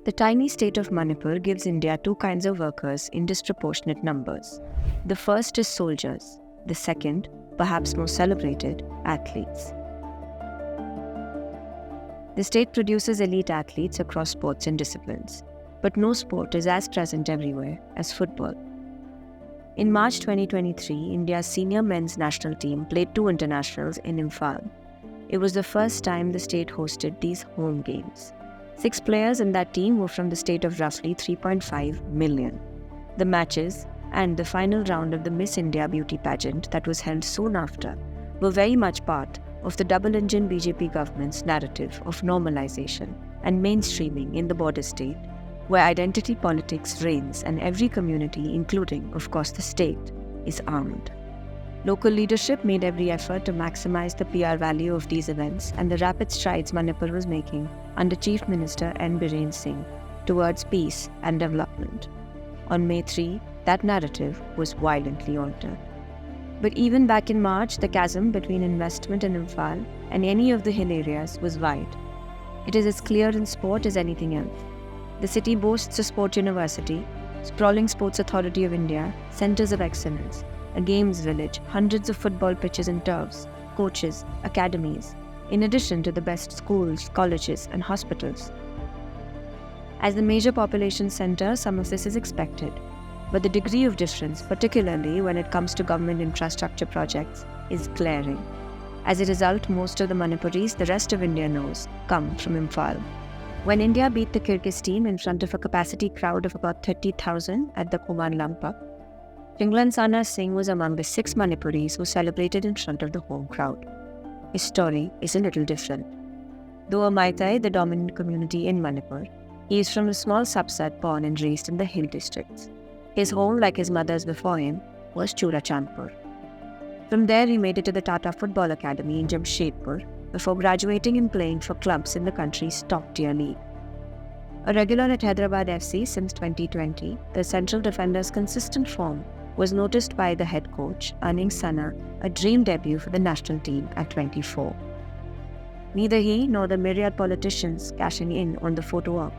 The tiny state of Manipur gives India two kinds of workers in disproportionate numbers. The first is soldiers, the second, perhaps more celebrated, athletes. The state produces elite athletes across sports and disciplines, but no sport is as present everywhere as football. In March 2023, India's senior men's national team played two internationals in Imphal. It was the first time the state hosted these home games. 6 players in that team were from the state of roughly 3.5 million. The matches and the final round of the Miss India beauty pageant that was held soon after were very much part of the double-engine BJP government's narrative of normalization and mainstreaming in the border state, where identity politics reigns and every community, including, of course, the state, is armed. Local leadership made every effort to maximize the PR value of these events and the rapid strides Manipur was making under Chief Minister N. Biren Singh towards peace and development. On May 3, that narrative was violently altered. But even back in March, the chasm between investment in Imphal and any of the hill areas was wide. It is as clear in sport as anything else. The city boasts a sport university, sprawling Sports Authority of India, centers of excellence, a games village, hundreds of football pitches and turfs, coaches, academies, in addition to the best schools, colleges, and hospitals. As the major population center, some of this is expected, but the degree of difference, particularly when it comes to government infrastructure projects, is glaring. As a result, most of the Manipuris the rest of India knows come from Imphal. When India beat the Kyrgyz team in front of a capacity crowd of about 30,000 at the Lamka, Chinglensana Singh was among the 6 Manipuris who celebrated in front of the home crowd. His story is a little different. Though a Meitei, the dominant community in Manipur, he is from a small subset born and raised in the hill districts. His home, like his mother's before him, was Churachandpur. From there, he made it to the Tata Football Academy in Jamshedpur before graduating and playing for clubs in the country's top-tier league. A regular at Hyderabad FC since 2020, the central defender's consistent form was noticed by the head coach, earning Sana a dream debut for the national team at 24. Neither he nor the myriad politicians cashing in on the photo op,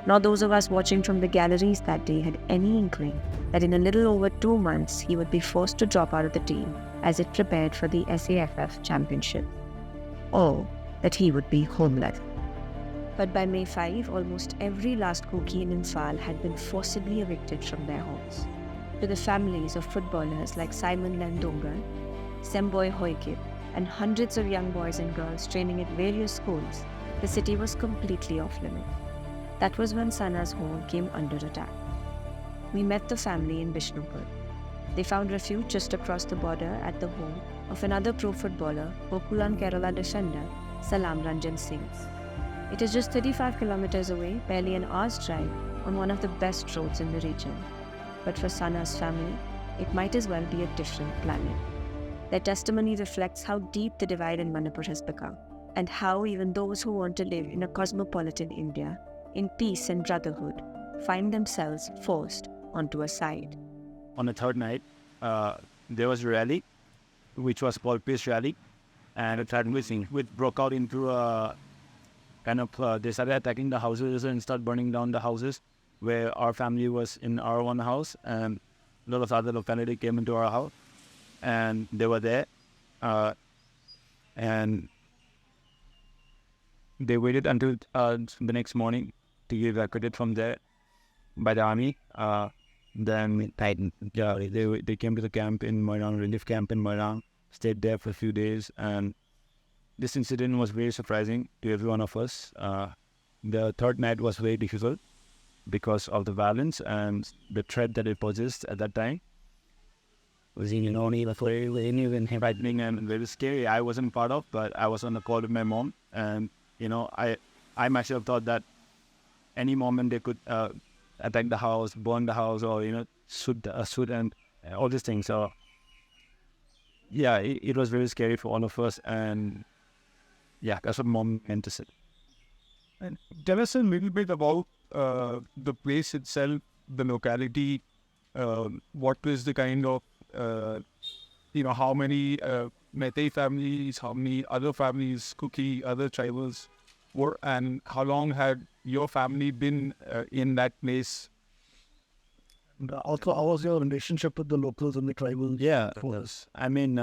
nor those of us watching from the galleries that day had any inkling that in a little over 2 months he would be forced to drop out of the team as it prepared for the SAFF championship, or that he would be homeless. But by May 5, almost every last Kuki in Imphal had been forcibly evicted from their homes. To the families of footballers like Simon Landongar, Semboy Hoikip, and hundreds of young boys and girls training at various schools, the city was completely off-limit. That was when Sana's home came under attack. We met the family in Bishnupur. They found refuge just across the border at the home of another pro footballer, Pokulan Kerala defender, Salam Ranjan Singh. It is just 35 kilometers away, barely an hour's drive, on one of the best roads in the region. But for Sana's family, it might as well be a different planet. Their testimony reflects how deep the divide in Manipur has become, and how even those who want to live in a cosmopolitan India, in peace and brotherhood, find themselves forced onto a side. On the third night, there was a rally, which was called Peace Rally, and it had which broke out into a kind of, they started attacking the houses and started burning down the houses where our family was in our one house, and a lot of other locality came into our house, and they were there, and they waited until the next morning to be evacuated from there by the army. Then they came to the camp in Moirang, relief camp in Moirang, stayed there for a few days, and this incident was very surprising to every one of us. The third night was very difficult because of the violence and the threat that it possessed at that time. It was very frightening and very scary. I wasn't part of, but I was on the call with my mom, and I myself thought that any moment they could attack the house, burn the house, or shoot and all these things. So yeah, it was very scary for all of us, and yeah, that's what mom meant to say. And tell us a little bit about the place itself, the locality. What is the kind of how many Meitei families, how many other families, Kuki, other tribals were, and how long had your family been in that place? Also, how was your relationship with the locals and the tribals? Yeah, I mean,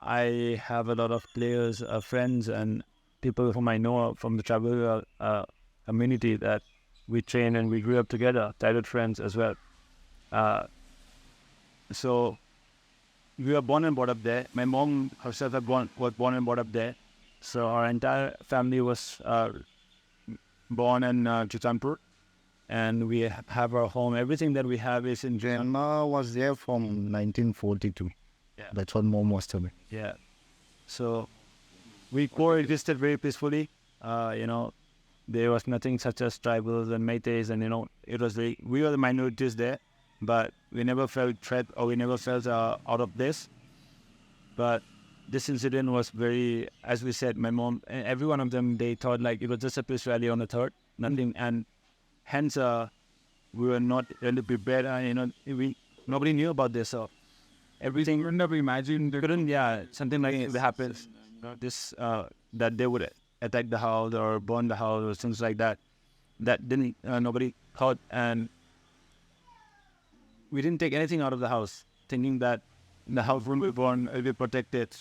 I have a lot of players, friends, and people whom I know from the tribal community that we train and we grew up together, childhood friends as well. So we were born and brought up there. My mom herself was born and brought up there. So our entire family was born in Churachandpur, and we have our home. Everything that we have is in Grandma was there from 1942. Yeah. That's what mom was telling me. Yeah. So we coexisted very peacefully. There was nothing such as tribals and Meiteis, and it was we were the minorities there, but we never felt threat or we never felt out of this. But this incident was very, as we said, my mom and every one of them, they thought like it was just a peace rally on the 3rd, nothing, and hence we were not really prepared. Nobody knew about this, so everything. You couldn't have imagined. Something like it happens. This that they would attack the house or burn the house or things like that. That didn't nobody thought, and we didn't take anything out of the house, thinking that the house won't be burned, it'll be protected.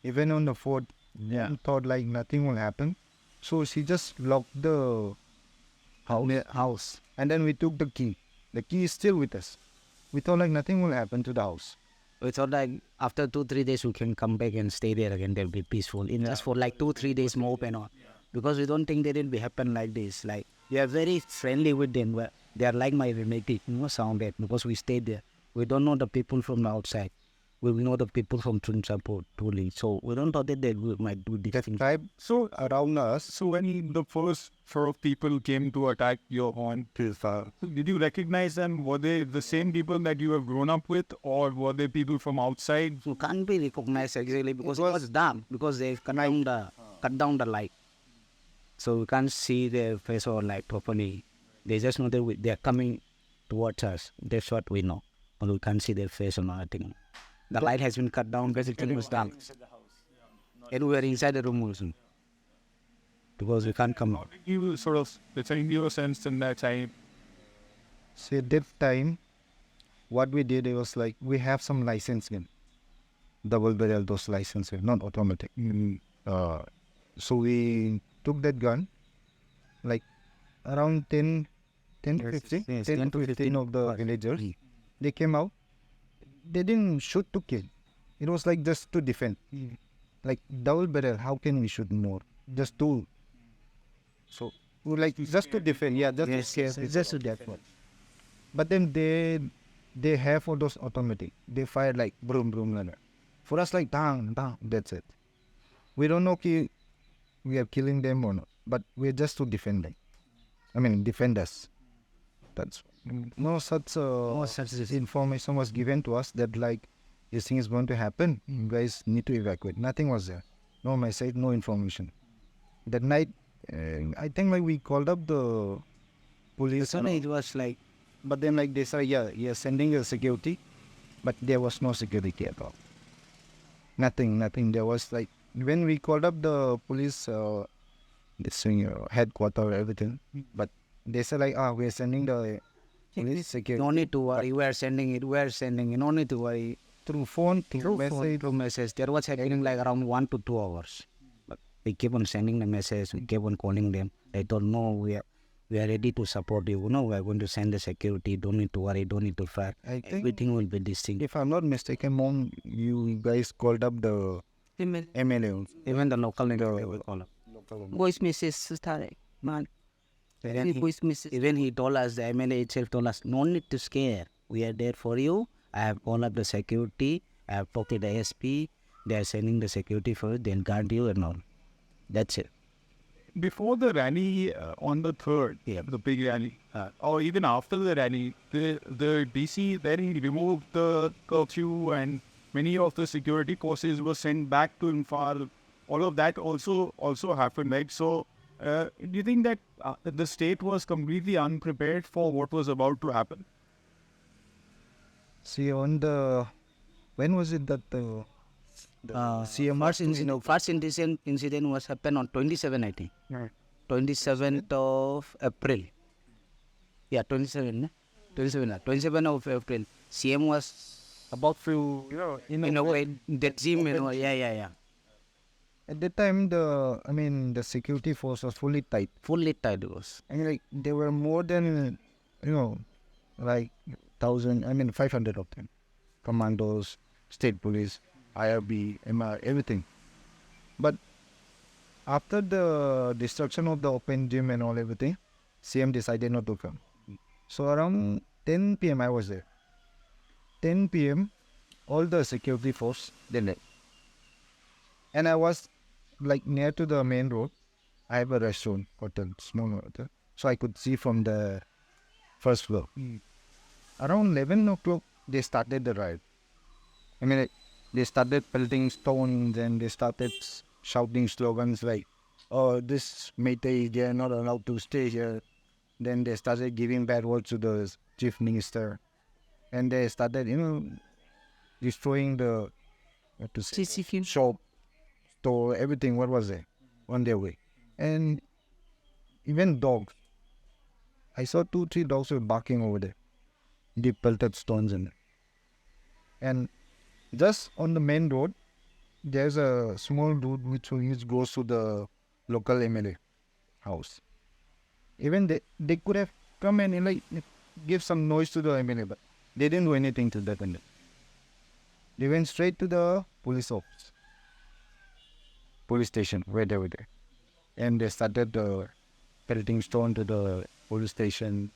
Even on the fort, mom thought like nothing will happen. So she just locked the house. And then we took the key. The key is still with us. We thought like nothing will happen to the house. We thought like after 2-3 days we can come back and stay there again. They'll be peaceful. Just for like 2-3 days more and all. Because we don't think that it will happen like this. Like we are very friendly with them. They are like my relative, sound that because we stayed there. We don't know the people from the outside. We know the people from Churachandpur truly. So we don't thought that they might do this thing. Tribe so around us. So when the first sort of people came to attack your home, did you recognize them? Were they the same people that you have grown up with, or were they people from outside? You can't be recognized exactly because it was dark, because they cut down the light. So we can't see their face or light properly. They just know that they are coming towards us. That's what we know. But we can't see their face or nothing. The light has been cut down because it was dark. And we are inside the room also. Because we can't come out. You sort of, in your sense in that time. So at that time, what we did, it was like, we have some license gun. Double barrel, those licenses, not automatic. So we took that gun, like around 10 to 15 of the villagers. They came out. They didn't shoot to kill. It was like just to defend. Like double barrel, how can we shoot more? Just two. So we like just to defend. Yeah, just to scare. Just to defend. But then they have all those automatic. They fire like broom runner. For us like dang. That's it. We don't know if we are killing them or not. But we're just to defend them. I mean defend us. That's no such information was given to us that like this thing is going to happen. You guys need to evacuate. Nothing was there. No message, no information. That night, I think like we called up the police. It was like, but then like they said, yeah, sending a security, but there was no security at all. Nothing. There was like when we called up the police, this thing, headquarters, everything, but they said like, we're sending the police security. No need to worry. We are sending it. No need to worry. Through phone, Through message. There was happening like around 1 to 2 hours. But we keep on sending the message. We keep on calling them. They told, no, we are ready to support you. We are going to send the security. Don't need to worry. Don't need to fear. Everything will be this thing. If I'm not mistaken, Mom, you guys called up the MLA. Even the local will call up. Voice message started, man. Even he told us, the MLA itself told us, no need to scare. We are there for you. I have called up the security. I have talked to the ASP. They are sending the security for you. They'll guard you and all. That's it. Before the rally on the 3rd, the big rally, or even after the rally, the DC then removed the curfew and many of the security forces were sent back to Imphal. All of that also happened, right? So, do you think that the state was completely unprepared for what was about to happen? See, on the... When was it that the CM... First incident was happened on 27, I think. 27th of April. Yeah, 27th of April. CM was About to, in a way, the gym, yeah. At that time, the security force was fully tight. Fully tied was. I mean, like, there were more than, like 500 of them. Commandos, state police, IRB, MR, everything. But after the destruction of the open gym and all everything, CM decided not to come. So around 10 p.m. I was there. 10 p.m. all the security force, they left. And I was like near to the main road. I have a restaurant, hotel, small hotel. So I could see from the first floor. Around 11 o'clock, they started the riot. I mean, like, they started pelting stones and they started shouting slogans like, "Oh, this Meitei, they are not allowed to stay here." Then they started giving bad words to the chief minister. And they started, destroying the CCQ. shop, store, everything, what was there on their way. And even dogs. I saw 2-3 dogs were barking over there. They pelted stones in it. And just on the main road, there's a small road which goes to the local MLA house. Even they could have come and give some noise to the MLA, but they didn't do anything to that. They went straight to the police office, police station, where they were there. And they started pelting stone to the police station.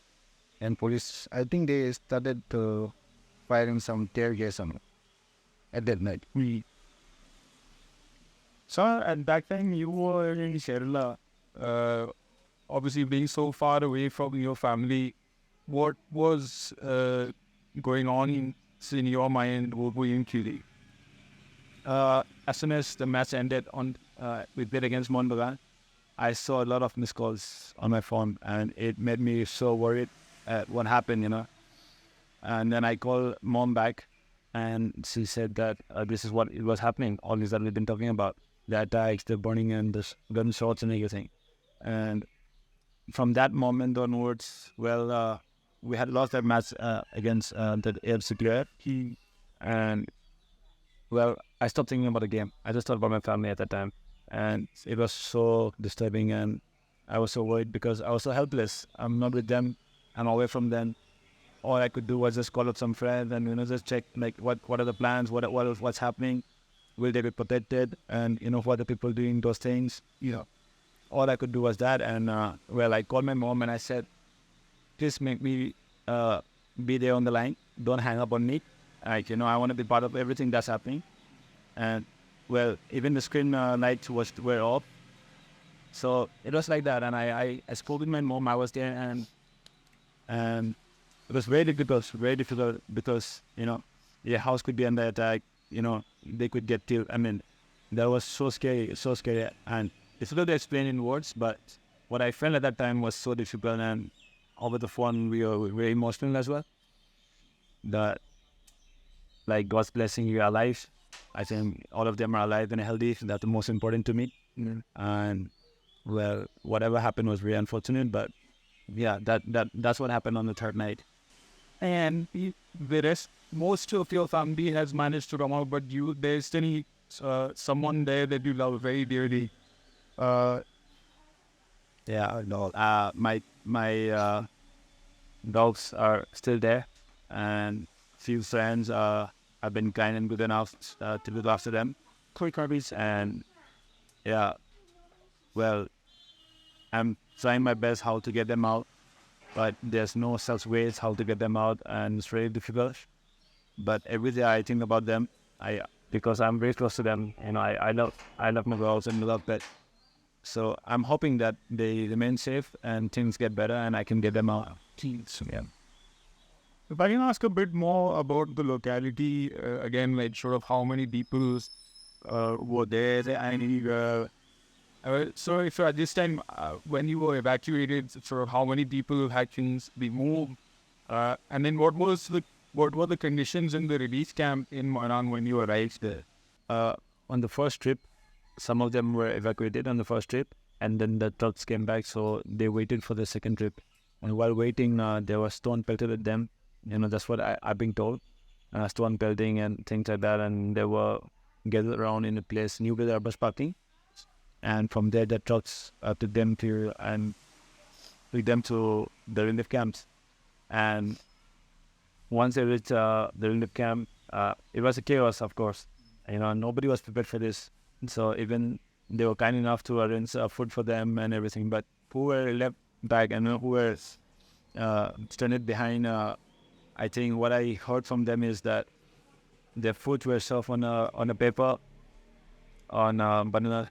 And police, I think they started firing some tear gas on at that night. So at that time you were in Kerala, obviously being so far away from your family. What was going on in your mind? What were you feeling? As soon as the match ended we played against Monbagan, I saw a lot of missed calls on my phone, and it made me so worried at what happened, And then I called mom back, and she said that this is what it was happening, all this that we've been talking about, the attacks, the burning and the gunshots and everything. And from that moment onwards, we had lost that match against the AFC player. And I stopped thinking about the game. I just thought about my family at that time. And it was so disturbing, and I was so worried because I was so helpless. I'm not with them. I'm away from them. All I could do was just call up some friends and just check what are the plans, what's happening, will they be protected, and what are people doing those things. All I could do was that, and I called my mom and I said, please make me be there on the line. Don't hang up on me. I want to be part of everything that's happening. And even the screen lights were off. So it was like that, and I spoke with my mom. I was there, and it was very difficult because your house could be under attack. They could get killed. I mean, that was so scary, and it's difficult to explain in words. But what I felt at that time was so difficult, and over the phone we were very emotional as well. That, like, God's blessing, you are alive. I think all of them are alive and healthy. That's the most important to me. And whatever happened was very unfortunate, but yeah, that's what happened on the third night. And the rest, most of your family has managed to come out, but there's still someone there that you love very dearly. My dogs are still there, and few friends have been kind and good enough to look after them. And I'm trying my best how to get them out, but there's no such ways how to get them out, and it's very difficult. But every day I think about them, because I'm very close to them. I love my dogs and love pets. So I'm hoping that they remain safe and things get better and I can get them out. If I can ask a bit more about the locality, again, like sort of how many people were there, so if at this time, when you were evacuated, sort of how many people had things be moved, and then what were the conditions in the relief camp in Moirang when you arrived there? On the first trip, some of them were evacuated on the first trip, and then the trucks came back, so they waited for the second trip. And while waiting, there was stone pelted at them. That's what I've been told. Stone pelting and things like that, and they were gathered around in a place near the bus parking. And from there, the trucks took them to the relief camps. And once they reached the relief camp, it was a chaos, of course. Nobody was prepared for this. So even they were kind enough to arrange food for them and everything. But who were left back and who were stranded behind, I think what I heard from them is that their food were served on a paper, on banana,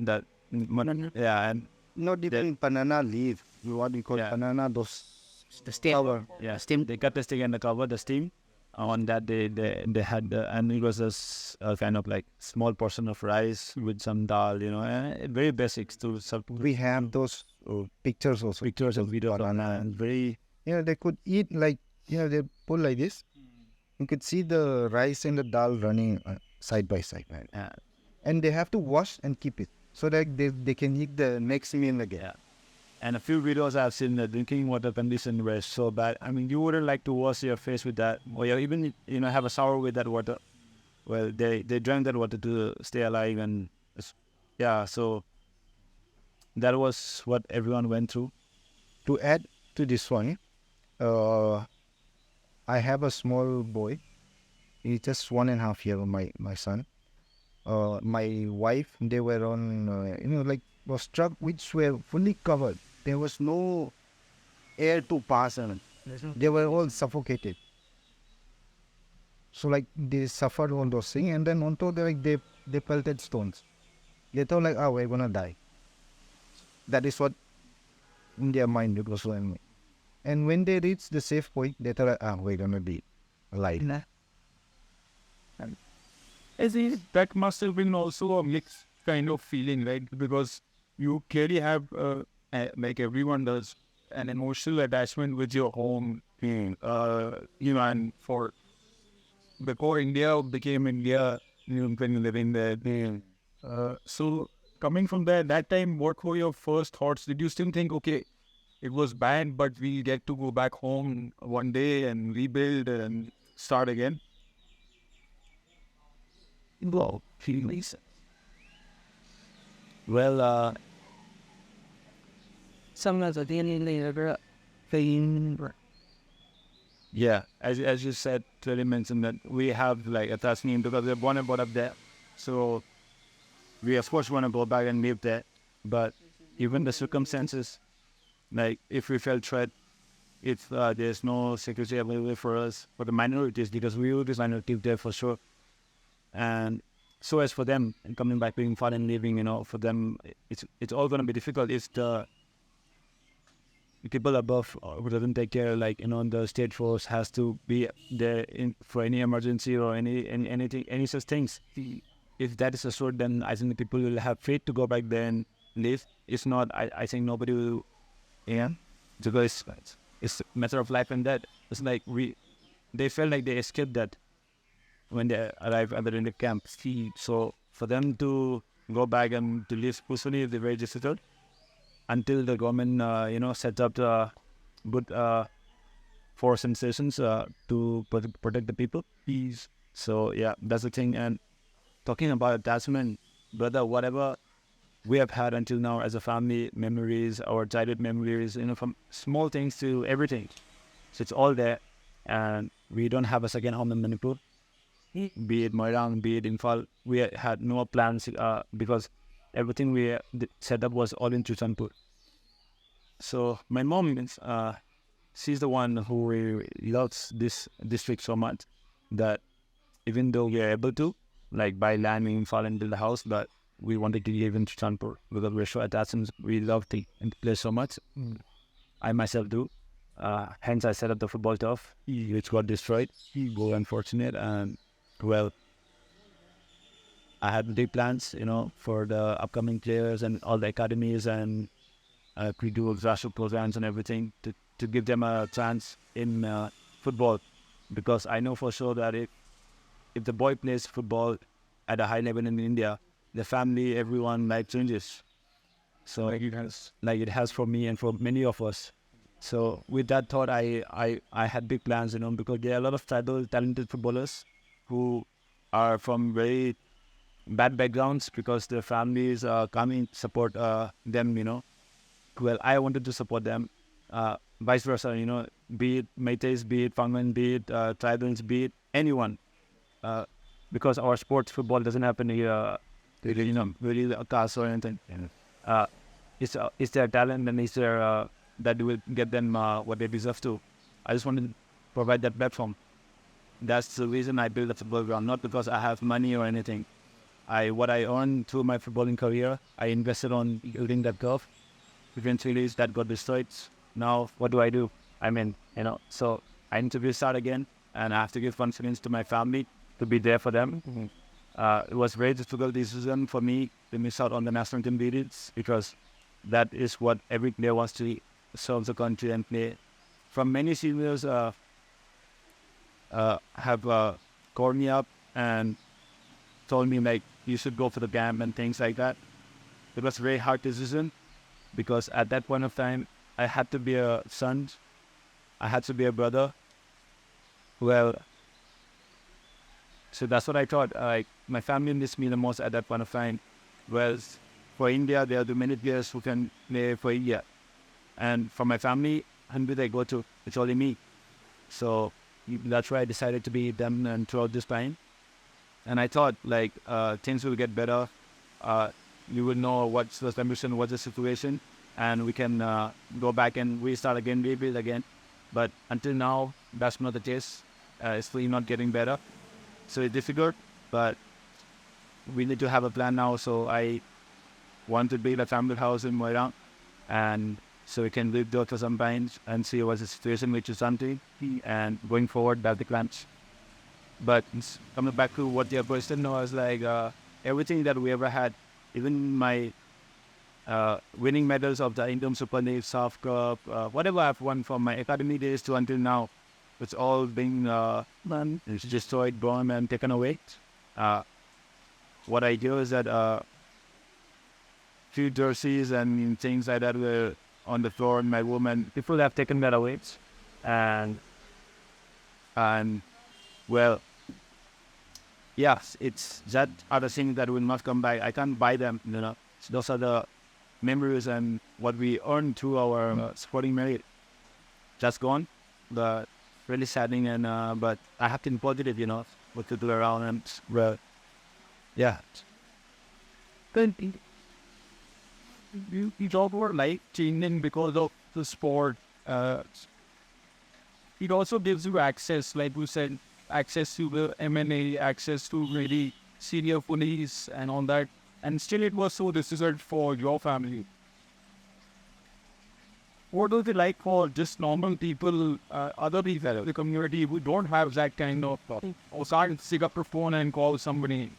that banana. Yeah, and Not even banana leaf. What we call banana, those The stem. cover. yeah, steam. They cut the stick and the cover, the steam. On that they had and it was a kind of like small portion of rice with some dal, very basics to We have those pictures also. pictures and videos on banana. and very They could eat like, they pull like this. You could see the rice and the dal running side by side. Right? And they have to wash and keep it so that they can eat the next meal again. Yeah. And a few videos I've seen, the drinking water condition were so bad. I mean, you wouldn't like to wash your face with that, or even have a shower with that water. Well, they drank that water to stay alive, and so that was what everyone went through. To add to this one, I have a small boy. He's just 1.5 years old, my son. My wife, they were on, was truck which were fully covered. There was no air to pass on. They were all suffocated. So they suffered all those things, and then on top they pelted stones. They thought we're gonna die. That is what in their mind it was. And when they reached the safe point, they thought we're gonna be alive. That must have been also a mixed kind of feeling, right? Because you clearly have, like everyone does, an emotional attachment with your home. And for before India became India, when you living there. So coming from there, that time, what were your first thoughts? Did you still think, okay, it was bad, but we get to go back home one day and rebuild and start again? Well, well, Some of the later yeah, as you said, clearly mentioned that we have like a attachment because we're born and brought up there. So we of course want to go back and live there. But even the circumstances, like if we felt threat, if there's no security available for us, for the minorities, because we will be minority there for sure. And so as for them, and coming back, being fun and living, for them, it's all going to be difficult. It's the people above who doesn't take care, the state force has to be there for any emergency or anything, any such things. If that is assured, then I think the people will have faith to go back there and live. If not, I think nobody will. Yeah, because it's a matter of life and death. It's like they felt like they escaped that when they arrived at the relief camp. So for them to go back and to live peacefully is very difficult until the government, set up the good force and stations to protect the people. So yeah, that's the thing. And talking about attachment, brother, whatever we have had until now as a family, memories, our childhood memories, from small things to everything. So it's all there, and we don't have a second home in Manipur. Be it Moirang, be it Infal, we had no plans because everything we set up was all in Churachandpur. So my mom, she's the one who loves this district so much that even though we are able to, buy land in Infal and build a house, but we wanted to live in Churachandpur because we're so attached and we love the place so much. I myself do. Hence I set up the football turf, which got destroyed. Go unfortunate, and well, I had big plans, for the upcoming players and all the academies, and we do grassroots programs and everything to give them a chance in football, because I know for sure that if the boy plays football at a high level in India, the family, everyone changes. So like it has for me and for many of us. So with that thought, I had big plans, because there are a lot of tribal talented footballers who are from very bad backgrounds because their families coming support them. Well, I wanted to support them. Vice versa, be it Meiteis, be it Fangman, be it tribals, be it anyone. Because our sports football doesn't happen here, really a cast or anything. It's their talent and it's their that will get them what they deserve to. I just wanted to provide that platform. That's the reason I built a football ground, not because I have money or anything. What I earned through my footballing career, I invested on building that curve. Eventually, that got destroyed. Now, what do I do? So I need to restart again, and I have to give confidence to my family to be there for them. It was a very difficult decision for me to miss out on the national team visits because that is what every player wants to serve the country and play. From many seniors have called me up and told me like you should go for the camp and things like that. It was a very hard decision because at that point of time I had to be a son, I had to be a brother. Well, so that's what I thought. My family missed me the most at that point of time. Whereas for India, there are the many players who can play for India. And for my family, who do they go to? It's only me. So that's why I decided to be them and throughout this time. And I thought things will get better. You will know what's the ambition, what's the situation, and we can go back and restart again, rebuild again. But until now, that's not the case. It's really not getting better. So it's difficult, but we need to have a plan now. So I want to build a family house in Moirang, and so we can live there for some time and see what's the situation with Churachandpur, and going forward, that's the plans. But coming back to what your question was, everything that we ever had, even my winning medals of the Indian Super League, South Cup, whatever I've won from my academy days to until now, it's all been destroyed, burned, and taken away. What I do is that few jerseys and things like that were on the floor in my room, and people have taken that away. And well, yes, it's that other things that will not come back. I can't buy them, So those are the memories and what we earned through our sporting merit. Just gone, but really saddening. And but I have to be positive, what to do around and well, yeah. Then you talk about life changing because of the sport. It also gives you access, like we said, access to the M&A, access to really senior police and all that. And still it was so difficult for your family. What was it like for just normal people, other people in the community who don't have that kind of, or can't pick up the phone and call somebody?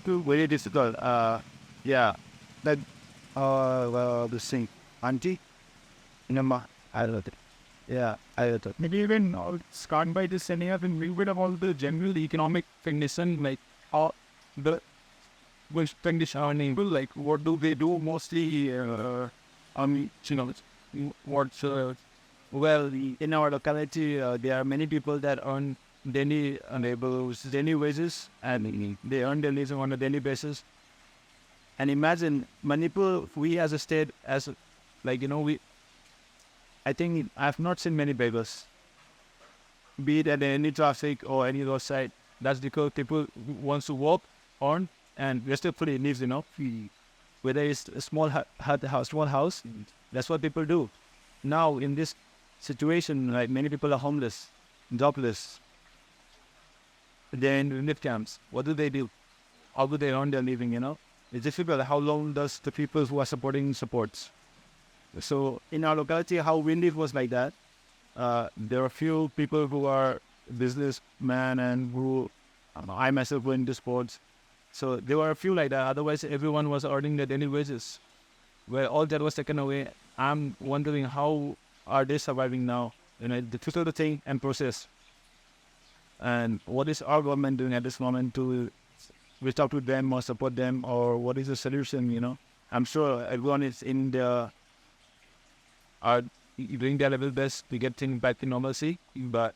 Very difficult. Yeah. That the thing. Auntie? Number. I don't know. Yeah, I don't know. Maybe even scarred by this and have been bit about the general economic condition, like how the condition are people, like what do they do mostly? What's well, in our locality, there are many people that earn daily wages, and they earn their living on a daily basis. And imagine Manipur, we as a state, I think I've not seen many beggars, be it at any traffic or any roadside. That's because people wants to work, earn, and respectfully live, Whether it's a small house, that's what people do. Now in this situation, many people are homeless, jobless. They're in relief camps. What do? How do they earn their living, It's difficult. How long does the people who are supporting supports? So in our locality, how Windy was like that. There are a few people who are businessmen and who I myself were into sports. So there were a few like that. Otherwise, everyone was earning their daily wages. Where all that was taken away, I'm wondering how are they surviving now? The difficult thing and process. And what is our government doing at this moment to reach out to them or support them, or what is the solution? You know, I'm sure everyone is in their doing their level best to get things back to normalcy, but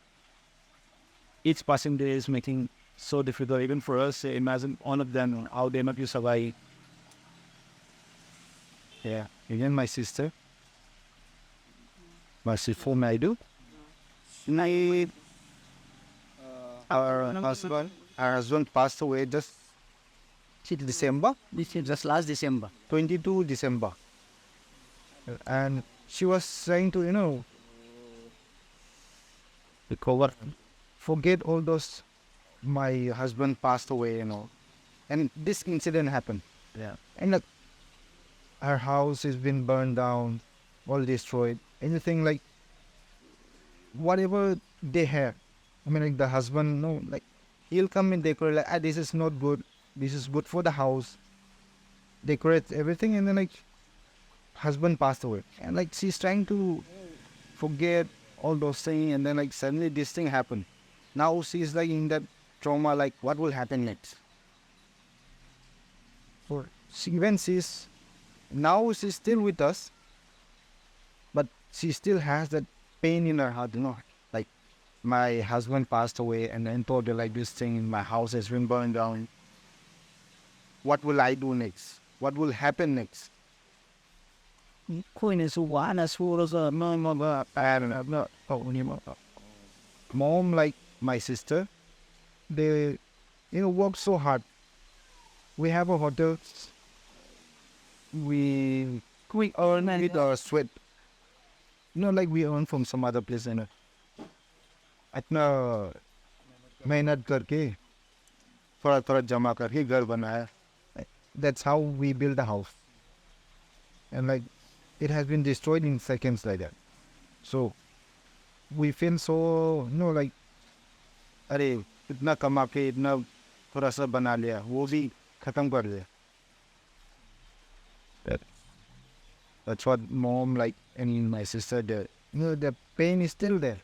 each passing day is making so difficult even for us. Imagine all of them, how they might be survive. Yeah. Again, my sister. Merciful Naidu. Our husband passed away just December. This is just last December. 22 December. And she was trying to, recover, forget all those, my husband passed away, and this incident happened. Yeah. And like, her house has been burned down, all destroyed, anything like, whatever they have. I mean, like the husband, he'll come and decorate, like, this is not good, this is good for the house, decorate everything, and then like, husband passed away. And like, she's trying to forget all those things, and then like, suddenly this thing happened. Now she's like in that trauma, like, what will happen next? For even now she's still with us, but she still has that pain in her heart, like, my husband passed away, and then told her like this thing, my house has been burned down. What will I do next? What will happen next? Mom, like my sister, they, work so hard. We have a hotel. We earn with our sweat. Like we earn from some other place. इतना मेहनत करके थोड़ा जमा करके घर बनाया. That's how we build a house. And like, it has been destroyed in seconds like that. So we feel so, like, अरे इतना कमा के इतना थोड़ा सा बना लिया, वो भी खत्म कर दिया. That's what mom, like, and my sister did. The pain is still there.